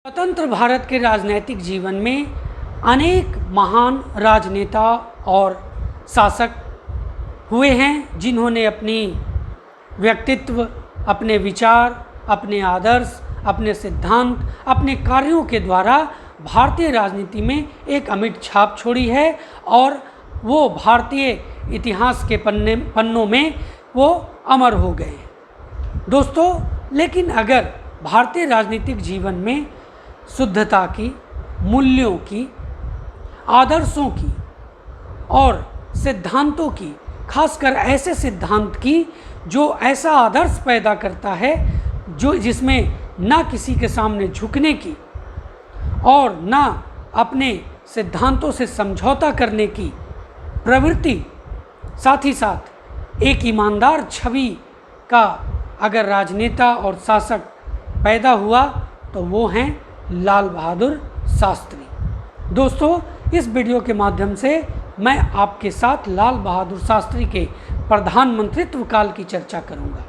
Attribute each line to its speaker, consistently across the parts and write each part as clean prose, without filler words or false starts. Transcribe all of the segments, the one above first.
Speaker 1: स्वतंत्र भारत के राजनीतिक जीवन में अनेक महान राजनेता और शासक हुए हैं जिन्होंने अपनी व्यक्तित्व, अपने विचार, अपने आदर्श, अपने सिद्धांत, अपने कार्यों के द्वारा भारतीय राजनीति में एक अमिट छाप छोड़ी है और वो भारतीय इतिहास के पन्नों में वो अमर हो गए हैं। दोस्तों, लेकिन अगर भारतीय राजनीतिक जीवन में शुद्धता की, मूल्यों की, आदर्शों की और सिद्धांतों की, खासकर ऐसे सिद्धांत की जो ऐसा आदर्श पैदा करता है जिसमें ना किसी के सामने झुकने की और ना अपने सिद्धांतों से समझौता करने की प्रवृत्ति, साथ ही साथ एक ईमानदार छवि का अगर राजनेता और शासक पैदा हुआ तो वो हैं लाल बहादुर शास्त्री। दोस्तों, इस वीडियो के माध्यम से मैं आपके साथ लाल बहादुर शास्त्री के प्रधानमंत्रित्व काल की चर्चा करूंगा।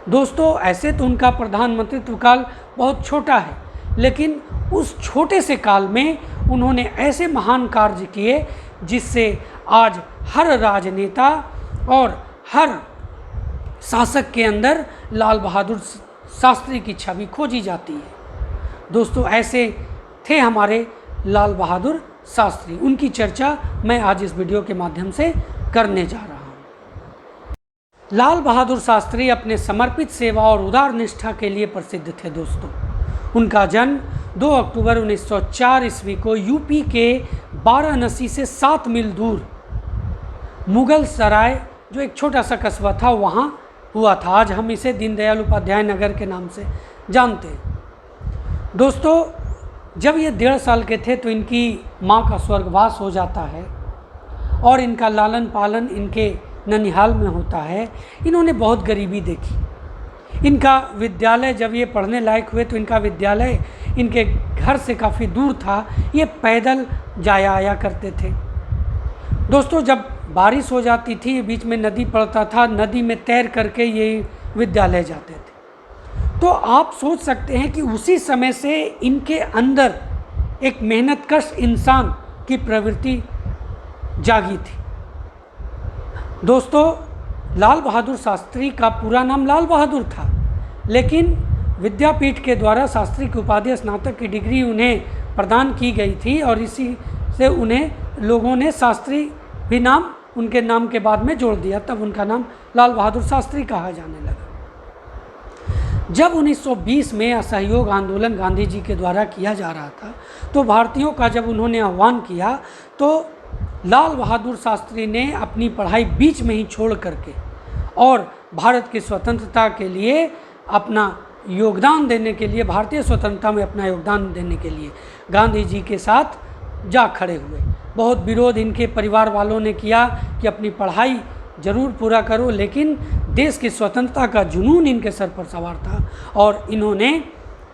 Speaker 1: दोस्तों, ऐसे तो उनका प्रधानमंत्रित्व काल बहुत छोटा है, लेकिन उस छोटे से काल में उन्होंने ऐसे महान कार्य किए जिससे आज हर राजनेता और हर शासक के अंदर लाल बहादुर शास्त्री की छवि खोजी जाती है। दोस्तों, ऐसे थे हमारे लाल बहादुर शास्त्री। उनकी चर्चा मैं आज इस वीडियो के माध्यम से करने जा रहा हूँ। लाल बहादुर शास्त्री अपने समर्पित सेवा और उदार निष्ठा के लिए प्रसिद्ध थे। दोस्तों, उनका जन्म 2 अक्टूबर 1904 ईस्वी को यूपी के वाराणसी से 7 मील दूर मुगल सराय, जो एक छोटा सा कस्बा था, वहाँ हुआ था। आज हम इसे दीनदयाल उपाध्याय नगर के नाम से जानते हैं। दोस्तों, जब ये 1.5 साल के थे तो इनकी माँ का स्वर्गवास हो जाता है और इनका लालन पालन इनके ननिहाल में होता है। इन्होंने बहुत गरीबी देखी। इनका विद्यालय, जब ये पढ़ने लायक हुए तो इनका विद्यालय इनके घर से काफ़ी दूर था। ये पैदल जाया आया करते थे। दोस्तों, जब बारिश हो जाती थी, बीच में नदी पड़ता था, नदी में तैर करके ये विद्यालय जाते थे। तो आप सोच सकते हैं कि उसी समय से इनके अंदर एक मेहनतकश इंसान की प्रवृत्ति जागी थी। दोस्तों, लाल बहादुर शास्त्री का पूरा नाम लाल बहादुर था, लेकिन विद्यापीठ के द्वारा शास्त्री की उपाधि, स्नातक की डिग्री उन्हें प्रदान की गई थी और इसी से उन्हें लोगों ने शास्त्री भी नाम उनके नाम के बाद में जोड़ दिया। तब उनका नाम लाल बहादुर शास्त्री कहा जाने लगा। जब 1920 में असहयोग आंदोलन गांधी जी के द्वारा किया जा रहा था, तो भारतीयों का जब उन्होंने आह्वान किया तो लाल बहादुर शास्त्री ने अपनी पढ़ाई बीच में ही छोड़ करके और भारत की स्वतंत्रता के लिए अपना योगदान देने के लिए, भारतीय स्वतंत्रता में अपना योगदान देने के लिए गांधी जी के साथ जा खड़े हुए। बहुत विरोध इनके परिवार वालों ने किया कि अपनी पढ़ाई ज़रूर पूरा करो, लेकिन देश की स्वतंत्रता का जुनून इनके सर पर सवार था और इन्होंने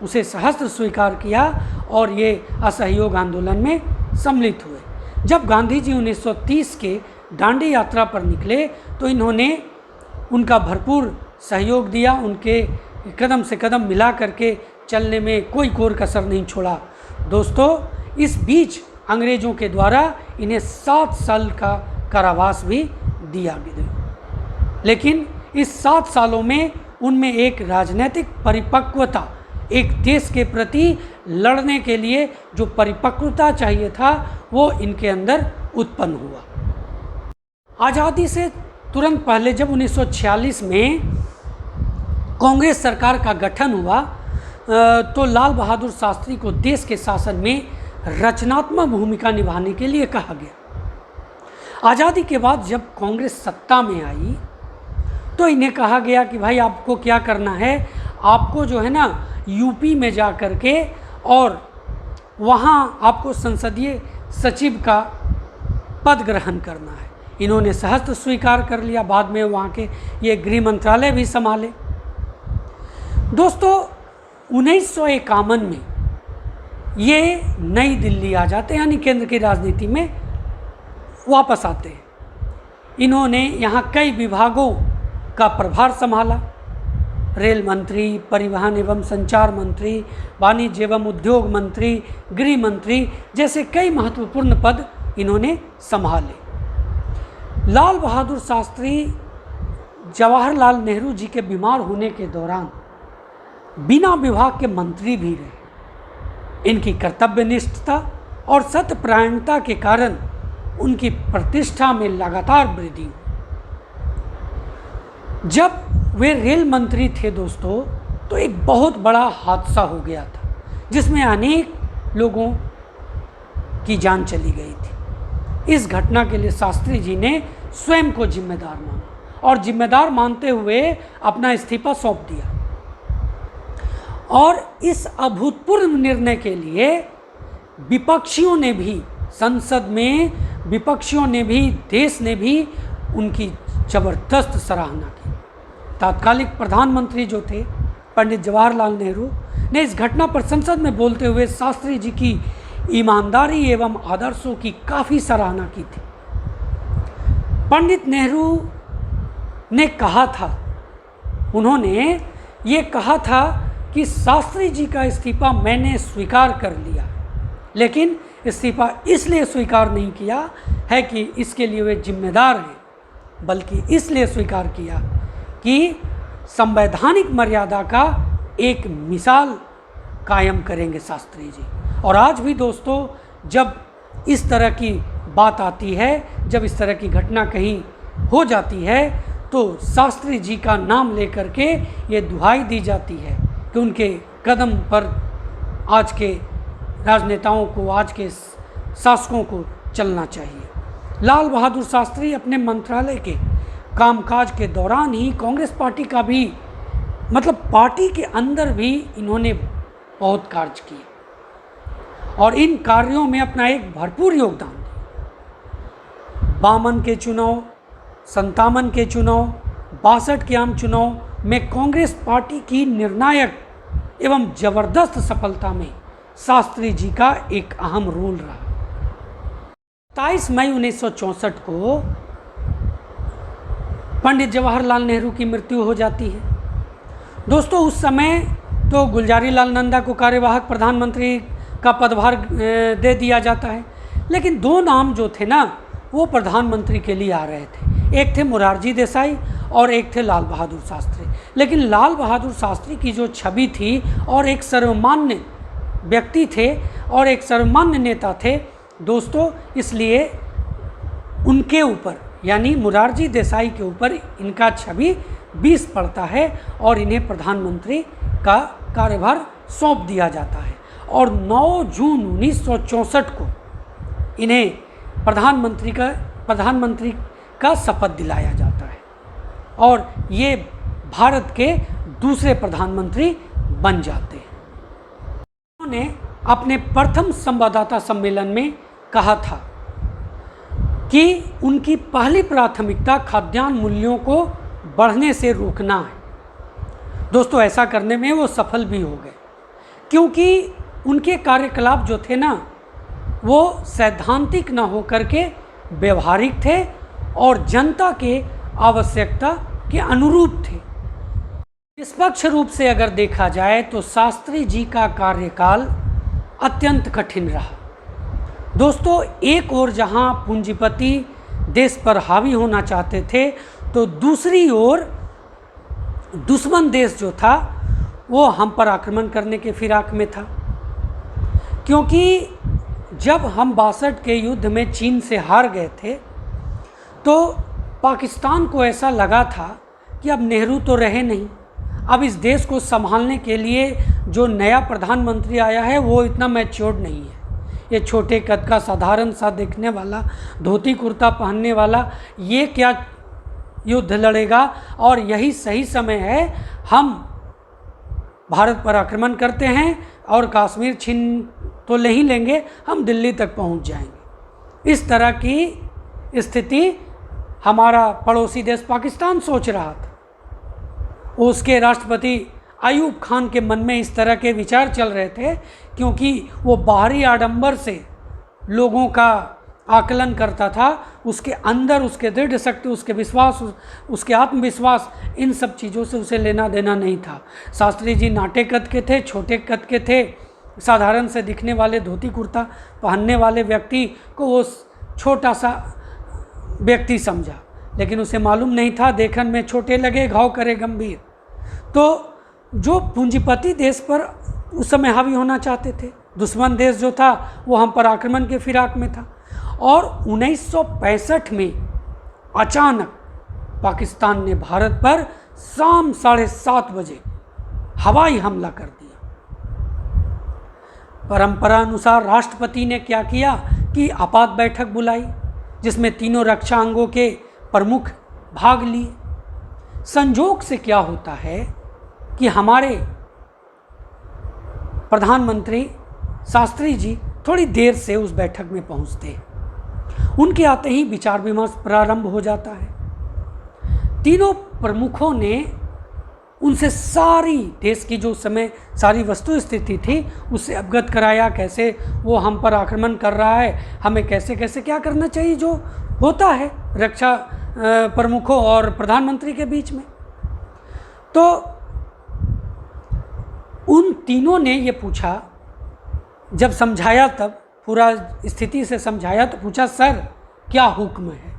Speaker 1: उसे सहस्त्र स्वीकार किया और ये असहयोग आंदोलन में सम्मिलित हुए। जब गांधी जी 1930 के दांडी यात्रा पर निकले तो इन्होंने उनका भरपूर सहयोग दिया। उनके कदम से कदम मिला करके चलने में कोई कोर कसर नहीं छोड़ा। दोस्तों, इस बीच अंग्रेज़ों के द्वारा इन्हें 7 साल का कारावास भी दिया गया, लेकिन इस 7 सालों में उनमें एक राजनीतिक परिपक्वता, एक देश के प्रति लड़ने के लिए जो परिपक्वता चाहिए था, वो इनके अंदर उत्पन्न हुआ। आज़ादी से तुरंत पहले जब 1946 में कांग्रेस सरकार का गठन हुआ तो लाल बहादुर शास्त्री को देश के शासन में रचनात्मक भूमिका निभाने के लिए कहा गया। आज़ादी के बाद जब कांग्रेस सत्ता में आई तो इन्हें कहा गया कि भाई आपको क्या करना है, आपको जो है ना यूपी में जा कर के और वहाँ आपको संसदीय सचिव का पद ग्रहण करना है। इन्होंने सहस्त्र स्वीकार कर लिया। बाद में वहाँ के ये गृह मंत्रालय भी संभाले। दोस्तों, 1951 में ये नई दिल्ली आ जाते हैं, यानी केंद्र की राजनीति में वापस आते हैं। इन्होंने यहाँ कई विभागों का प्रभार संभाला रेल मंत्री, परिवहन एवं संचार मंत्री, वाणिज्य एवं उद्योग मंत्री, गृह मंत्री जैसे कई महत्वपूर्ण पद इन्होंने संभाले। लाल बहादुर शास्त्री जवाहरलाल नेहरू जी के बीमार होने के दौरान बिना विभाग के मंत्री भी रहे। इनकी कर्तव्यनिष्ठता और सत्यपरायणता के कारण उनकी प्रतिष्ठा में लगातार वृद्धि हुई। जब वे रेल मंत्री थे दोस्तों, तो एक बहुत बड़ा हादसा हो गया था जिसमें अनेक लोगों की जान चली गई थी। इस घटना के लिए शास्त्री जी ने स्वयं को जिम्मेदार माना और जिम्मेदार मानते हुए अपना इस्तीफा सौंप दिया। और इस अभूतपूर्व निर्णय के लिए विपक्षियों ने भी, संसद में विपक्षियों ने भी, देश ने भी उनकी जबरदस्त सराहना की। तात्कालिक प्रधानमंत्री जो थे पंडित जवाहरलाल नेहरू ने इस घटना पर संसद में बोलते हुए शास्त्री जी की ईमानदारी एवं आदर्शों की काफ़ी सराहना की थी। पंडित नेहरू ने कहा था, उन्होंने ये कहा था कि शास्त्री जी का इस्तीफा मैंने स्वीकार कर लिया, लेकिन इस्तीफा इसलिए स्वीकार नहीं किया है कि इसके लिए वे जिम्मेदार हैं, बल्कि इसलिए स्वीकार किया कि संवैधानिक मर्यादा का एक मिसाल कायम करेंगे शास्त्री जी। और आज भी दोस्तों, जब इस तरह की बात आती है, जब इस तरह की घटना कहीं हो जाती है, तो शास्त्री जी का नाम लेकर के ये दुहाई दी जाती है कि उनके कदम पर आज के राजनेताओं को, आज के शासकों को चलना चाहिए। लाल बहादुर शास्त्री अपने मंत्रालय के कामकाज के दौरान ही कांग्रेस पार्टी का भी, मतलब पार्टी के अंदर भी इन्होंने बहुत कार्य किए और इन कार्यों में अपना एक भरपूर योगदान दिया। 52 के चुनाव, 57 के चुनाव, 62 के आम चुनाव में कांग्रेस पार्टी की निर्णायक एवं जबरदस्त सफलता में शास्त्री जी का एक अहम रोल रहा। 27 मई 1964 को पंडित जवाहरलाल नेहरू की मृत्यु हो जाती है। दोस्तों, उस समय तो गुलजारी लाल नंदा को कार्यवाहक प्रधानमंत्री का पदभार दे दिया जाता है, लेकिन दो नाम जो थे ना, वो प्रधानमंत्री के लिए आ रहे थे। एक थे मोरारजी देसाई और एक थे लाल बहादुर शास्त्री। लेकिन लाल बहादुर शास्त्री की जो छवि थी और एक सर्वमान्य व्यक्ति थे और एक सर्वमान्य नेता थे दोस्तों, इसलिए उनके ऊपर, यानी मोरारजी देसाई के ऊपर इनका छवि 20 पड़ता है और इन्हें प्रधानमंत्री का कार्यभार सौंप दिया जाता है। और 9 जून 1964 को इन्हें प्रधानमंत्री का शपथ दिलाया जाता है और ये भारत के दूसरे प्रधानमंत्री बन जाते हैं। उन्होंने अपने प्रथम संवाददाता सम्मेलन में कहा था कि उनकी पहली प्राथमिकता खाद्यान्न मूल्यों को बढ़ने से रोकना है। दोस्तों, ऐसा करने में वो सफल भी हो गए, क्योंकि उनके कार्यकलाप जो थे ना, वो सैद्धांतिक न होकर के व्यवहारिक थे और जनता के आवश्यकता के अनुरूप थे। निष्पक्ष रूप से अगर देखा जाए तो शास्त्री जी का कार्यकाल अत्यंत कठिन रहा। दोस्तों, एक ओर जहां पूंजीपति देश पर हावी होना चाहते थे, तो दूसरी ओर दुश्मन देश जो था वो हम पर आक्रमण करने के फिराक में था। क्योंकि जब हम 62 के युद्ध में चीन से हार गए थे, तो पाकिस्तान को ऐसा लगा था कि अब नेहरू तो रहे नहीं, अब इस देश को संभालने के लिए जो नया प्रधानमंत्री आया है वो इतना मैच्योर्ड नहीं है। ये छोटे कद का, साधारण सा दिखने वाला, धोती कुर्ता पहनने वाला, ये क्या युद्ध लड़ेगा, और यही सही समय है, हम भारत पर आक्रमण करते हैं और कश्मीर छीन तो ले ही लेंगे, हम दिल्ली तक पहुंच जाएंगे। इस तरह की स्थिति हमारा पड़ोसी देश पाकिस्तान सोच रहा था। उसके राष्ट्रपति अयूब खान के मन में इस तरह के विचार चल रहे थे, क्योंकि वो बाहरी आडंबर से लोगों का आकलन करता था, उसके अंदर उसके दृढ़ शक्ति, उसके विश्वास, उसके आत्मविश्वास, इन सब चीज़ों से उसे लेना देना नहीं था। शास्त्री जी नाटे कद के थे, छोटे कद के थे, साधारण से दिखने वाले धोती कुर्ता पहनने वाले व्यक्ति को वो छोटा सा व्यक्ति समझा, लेकिन उसे मालूम नहीं था देखन में छोटे लगे घाव करे गंभीर। तो जो पूंजीपति देश पर उस समय हावी होना चाहते थे, दुश्मन देश जो था वो हम पर आक्रमण के फिराक में था, और 1965 में अचानक पाकिस्तान ने भारत पर शाम 7:30 बजे हवाई हमला कर दिया। परंपरा अनुसार राष्ट्रपति ने क्या किया कि आपात बैठक बुलाई, जिसमें तीनों रक्षा अंगों के प्रमुख भाग लिए। संजोग से क्या होता है कि हमारे प्रधानमंत्री शास्त्री जी थोड़ी देर से उस बैठक में पहुंचते हैं। उनके आते ही विचार विमर्श प्रारंभ हो जाता है। तीनों प्रमुखों ने उनसे सारी देश की जो समय सारी वस्तु स्थिति थी उससे अवगत कराया, कैसे वो हम पर आक्रमण कर रहा है, हमें कैसे कैसे क्या करना चाहिए, जो होता है रक्षा प्रमुखों और प्रधानमंत्री के बीच में। तो उन तीनों ने ये पूछा, जब समझाया तब पूरा स्थिति से समझाया तो पूछा, सर क्या हुक्म है।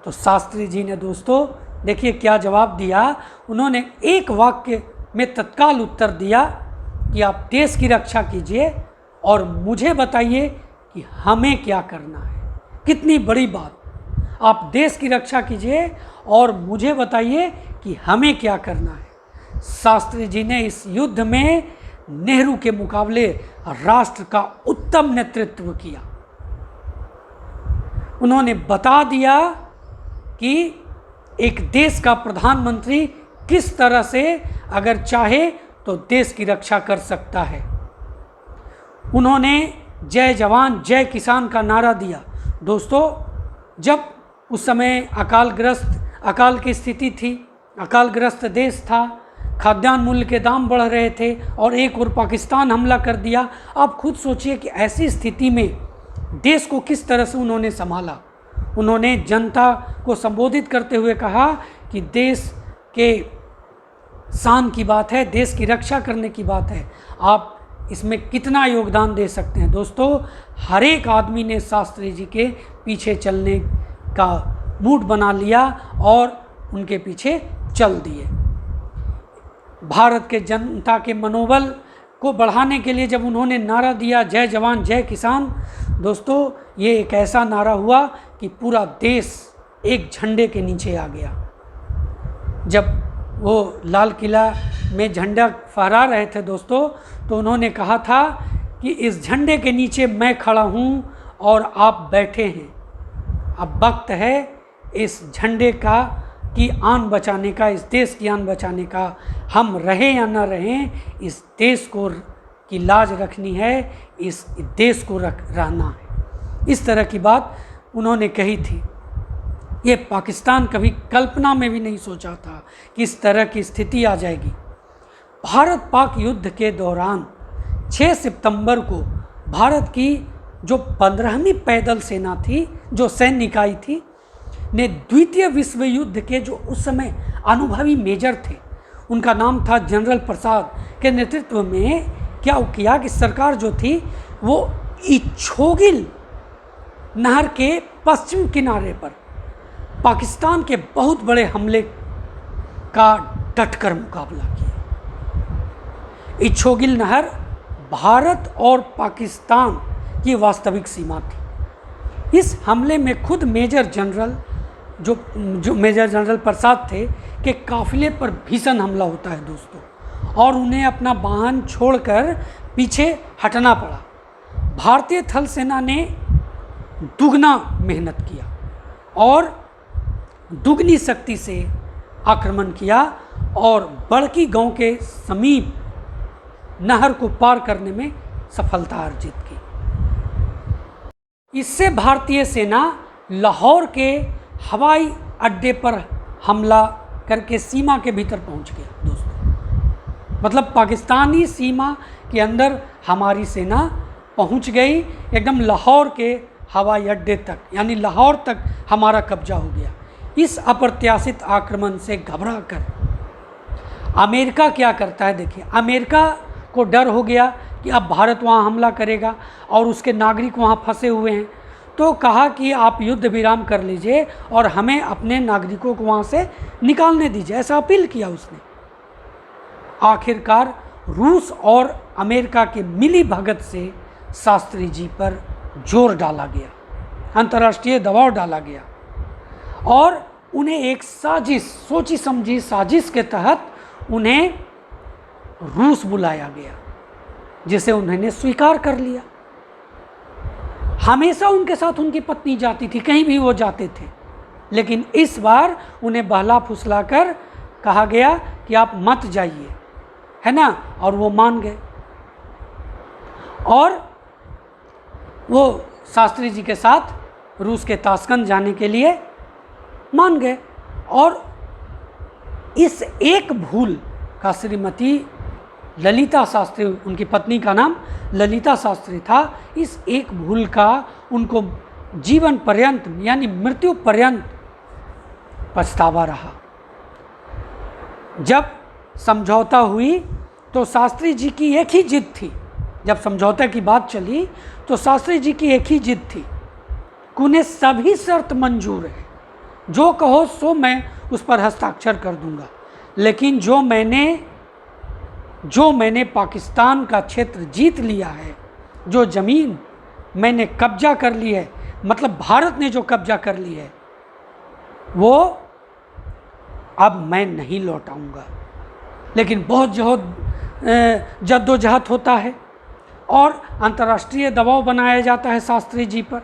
Speaker 1: तो शास्त्री जी ने दोस्तों देखिए क्या जवाब दिया। उन्होंने एक वाक्य में तत्काल उत्तर दिया कि आप देश की रक्षा कीजिए और मुझे बताइए कि हमें क्या करना है। कितनी बड़ी बात, आप देश की रक्षा कीजिए और मुझे बताइए कि हमें क्या करना है। शास्त्री जी ने इस युद्ध में नेहरू के मुकाबले राष्ट्र का उत्तम नेतृत्व किया। उन्होंने बता दिया कि एक देश का प्रधानमंत्री किस तरह से अगर चाहे तो देश की रक्षा कर सकता है। उन्होंने जय जवान जय किसान का नारा दिया। दोस्तों, जब उस समय अकाल की स्थिति थी, अकालग्रस्त देश था, खाद्यान्न मूल्य के दाम बढ़ रहे थे और एक और पाकिस्तान हमला कर दिया। आप खुद सोचिए कि ऐसी स्थिति में देश को किस तरह से उन्होंने संभाला। उन्होंने जनता को संबोधित करते हुए कहा कि देश के शान की बात है, देश की रक्षा करने की बात है, आप इसमें कितना योगदान दे सकते हैं। दोस्तों, हर एक आदमी ने शास्त्री जी के पीछे चलने का मूड बना लिया और उनके पीछे चल दिए। भारत के जनता के मनोबल को बढ़ाने के लिए जब उन्होंने नारा दिया जय जवान जय किसान, दोस्तों ये एक ऐसा नारा हुआ कि पूरा देश एक झंडे के नीचे आ गया। जब वो लाल किला में झंडा फहरा रहे थे दोस्तों, तो उन्होंने कहा था कि इस झंडे के नीचे मैं खड़ा हूँ और आप बैठे हैं। अब वक्त है इस झंडे की आन बचाने का, इस देश की आन बचाने का। हम रहें या न रहें, इस देश को की लाज रखनी है, इस देश को रहना है। इस तरह की बात उन्होंने कही थी। ये पाकिस्तान कभी कल्पना में भी नहीं सोचा था कि इस तरह की स्थिति आ जाएगी। भारत पाक युद्ध के दौरान 6 सितंबर को भारत की जो 15वीं पैदल सेना थी, जो सैन्य इकाई थी, ने द्वितीय विश्व युद्ध के जो उस समय अनुभवी मेजर थे, उनका नाम था जनरल प्रसाद, के नेतृत्व में क्या किया कि सरकार जो थी वो इच्छोगिल नहर के पश्चिम किनारे पर पाकिस्तान के बहुत बड़े हमले का डटकर मुकाबला किया। इच्छोगिल नहर भारत और पाकिस्तान की वास्तविक सीमा थी। इस हमले में खुद मेजर जनरल जो मेजर जनरल प्रसाद थे के काफिले पर भीषण हमला होता है दोस्तों, और उन्हें अपना वाहन छोड़कर पीछे हटना पड़ा। भारतीय थल सेना ने दुगना मेहनत किया और दुगनी शक्ति से आक्रमण किया और बड़की गांव के समीप नहर को पार करने में सफलता अर्जित की। इससे भारतीय सेना लाहौर के हवाई अड्डे पर हमला करके सीमा के भीतर पहुंच गया दोस्तों। मतलब पाकिस्तानी सीमा के अंदर हमारी सेना पहुंच गई, एकदम लाहौर के हवाई अड्डे तक यानी लाहौर तक हमारा कब्जा हो गया। इस अप्रत्याशित आक्रमण से घबरा कर अमेरिका क्या करता है, देखिए अमेरिका को डर हो गया कि अब भारत वहाँ हमला करेगा और उसके नागरिक वहाँ फंसे हुए हैं, तो कहा कि आप युद्ध विराम कर लीजिए और हमें अपने नागरिकों को वहाँ से निकालने दीजिए, ऐसा अपील किया उसने। आखिरकार रूस और अमेरिका के मिली भगत से शास्त्री जी पर जोर डाला गया, अंतर्राष्ट्रीय दबाव डाला गया और उन्हें एक साजिश, सोची समझी साजिश के तहत उन्हें रूस बुलाया गया, जिसे उन्होंने स्वीकार कर लिया। हमेशा उनके साथ उनकी पत्नी जाती थी, कहीं भी वो जाते थे, लेकिन इस बार उन्हें बहला फुसला कर कहा गया कि आप मत जाइए, है ना, और वो मान गए और वो शास्त्री जी के साथ रूस के ताशकंद जाने के लिए मान गए। और इस एक भूल का श्रीमती ललिता शास्त्री, उनकी पत्नी का नाम ललिता शास्त्री था, इस एक भूल का उनको जीवन पर्यंत यानी मृत्यु पर्यंत पछतावा रहा। जब समझौता हुई तो शास्त्री जी की एक ही जिद थी, जब समझौते की बात चली तो शास्त्री जी की एक ही जिद थी कि उन्हें सभी शर्त मंजूर है, जो कहो सो मैं उस पर हस्ताक्षर कर दूंगा, लेकिन जो मैंने पाकिस्तान का क्षेत्र जीत लिया है, जो ज़मीन मैंने कब्जा कर ली है, मतलब भारत ने जो कब्जा कर ली है, वो अब मैं नहीं लौटाऊंगा। लेकिन बहुत जद्दोजहद होता है और अंतर्राष्ट्रीय दबाव बनाया जाता है शास्त्री जी पर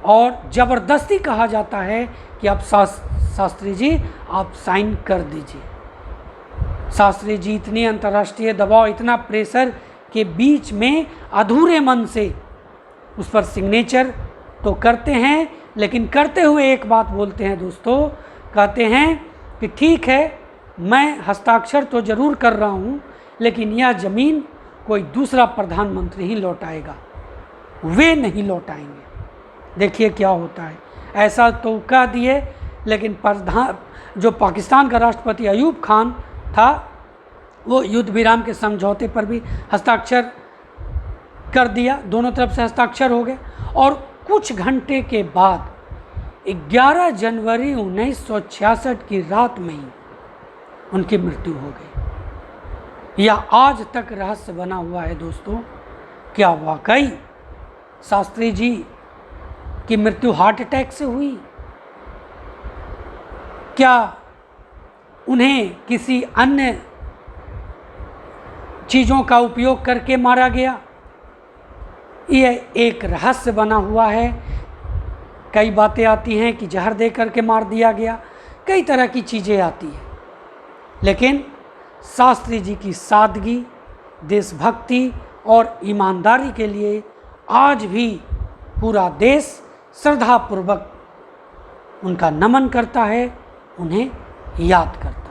Speaker 1: और ज़बरदस्ती कहा जाता है कि अब शास्त्री जी आप साइन कर दीजिए। शास्त्री जी इतने अंतर्राष्ट्रीय दबाव, इतना प्रेशर के बीच में अधूरे मन से उस पर सिग्नेचर तो करते हैं, लेकिन करते हुए एक बात बोलते हैं दोस्तों, कहते हैं कि ठीक है मैं हस्ताक्षर तो ज़रूर कर रहा हूँ, लेकिन यह ज़मीन कोई दूसरा प्रधानमंत्री ही लौटाएगा, वे नहीं लौटाएंगे। देखिए क्या होता है, ऐसा तो कह दिए, लेकिन जो पाकिस्तान का राष्ट्रपति अयूब खान था, वो युद्ध विराम के समझौते पर भी हस्ताक्षर कर दिया, दोनों तरफ से हस्ताक्षर हो गए और कुछ घंटे के बाद 11 जनवरी 1966 की रात में ही उनकी मृत्यु हो गई। यह आज तक रहस्य बना हुआ है दोस्तों, क्या वाकई शास्त्री जी की मृत्यु हार्ट अटैक से हुई? क्या उन्हें किसी अन्य चीज़ों का उपयोग करके मारा गया? यह एक रहस्य बना हुआ है। कई बातें आती हैं कि जहर दे करके मार दिया गया, कई तरह की चीज़ें आती हैं, लेकिन शास्त्री जी की सादगी, देशभक्ति और ईमानदारी के लिए आज भी पूरा देश श्रद्धापूर्वक उनका नमन करता है, उन्हें याद करता है।